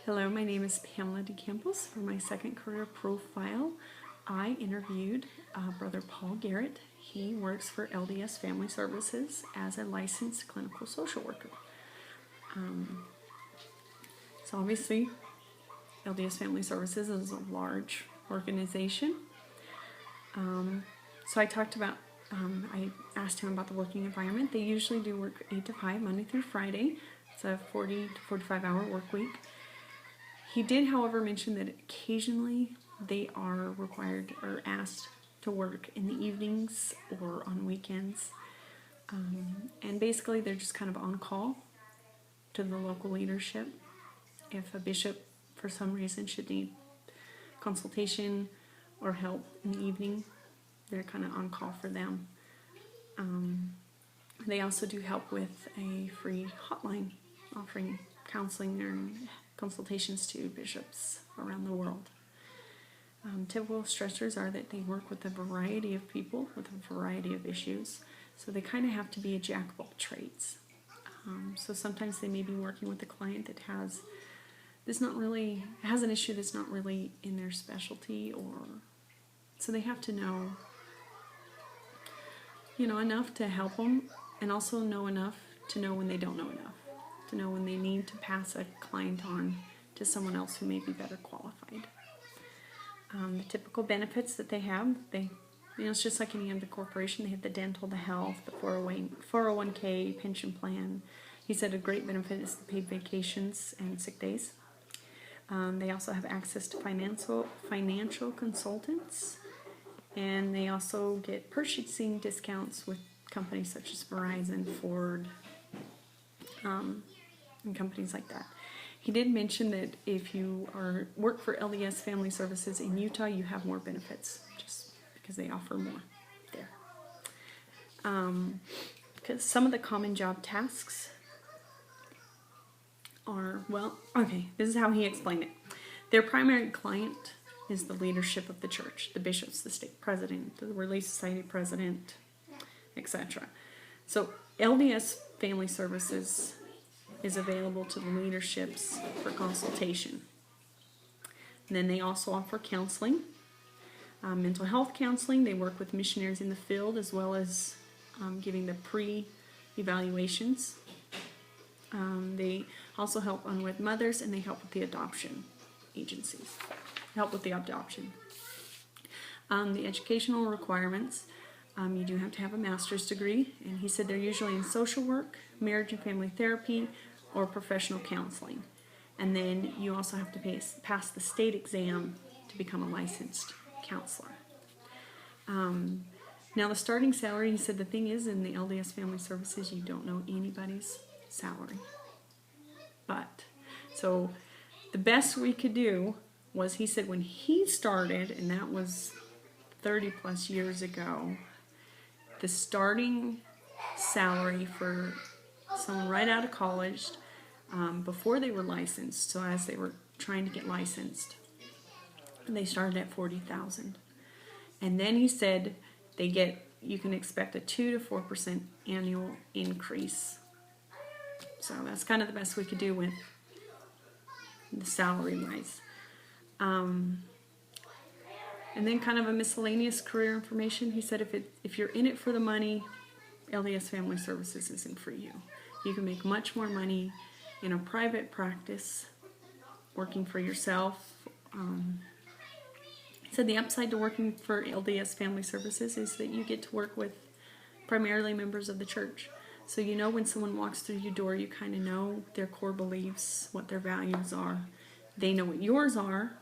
Hello, my name is Pamela DeCampos. For my second career profile, I interviewed Brother Paul Garrett. He works for LDS Family Services as a licensed clinical social worker. So obviously, LDS Family Services is a large organization. So I talked about, I asked him about the working environment. They usually do work 8 to 5, Monday through Friday. It's a 40 to 45 hour work week. He did, however, mention that occasionally they are required or asked to work in the evenings or on weekends. And basically they're just kind of on call to the local leadership. If a bishop, for some reason, should need consultation or help in the evening, they're kind of on call for them. They also do help with a free hotline offering counseling and consultations to bishops around the world. Typical stressors are that they work with a variety of people with a variety of issues, so they kind of have to be a jack of all trades. So sometimes they may be working with a client that has an issue that's not really in their specialty, or so they have to know enough to help them, and also know enough to know when they don't know enough, to know when they need to pass a client on to someone else who may be better qualified. The typical benefits that they have, it's just like any other corporation. They have the dental, the health, the 401k, pension plan. He said a great benefit is the paid vacations and sick days. They also have access to financial consultants, and they also get purchasing discounts with companies such as Verizon, Ford, and companies like that. He did mention that if you work for LDS Family Services in Utah, you have more benefits, just because they offer more there. Because some of the common job tasks are, this is how he explained it. Their primary client is the leadership of the church, the bishops, the stake president, the Relief Society president, etc. So LDS Family Services is available to the leaderships for consultation. And then they also offer counseling, mental health counseling. They work with missionaries in the field, as well as giving the pre-evaluations. They also help unwed mothers, and they help with the adoption agencies. The educational requirements, you do have to have a master's degree, and he said they're usually in social work, marriage and family therapy, or professional counseling. And then you also have to pass the state exam to become a licensed counselor. Now the starting salary, he said the thing is, in the LDS Family Services, you don't know anybody's salary. So the best we could do was, he said when he started, and that was 30 plus years ago, the starting salary for someone right out of college, before they were licensed, so as they were trying to get licensed, they started at $40,000. And then he said you can expect a 2 to 4% annual increase. So that's kind of the best we could do with the salary wise. And then kind of a miscellaneous career information. He said if you're in it for the money, LDS Family Services isn't for you. You can make much more money in a private practice, working for yourself. He said the upside to working for LDS Family Services is that you get to work with primarily members of the church. So when someone walks through your door, you kind of know their core beliefs, what their values are. They know what yours are.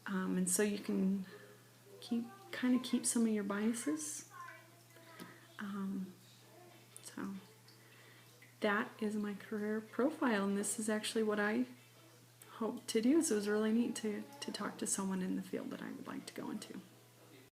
And so you can keep some of your biases. So that is my career profile, and this is actually what I hope to do. So it was really neat to talk to someone in the field that I would like to go into.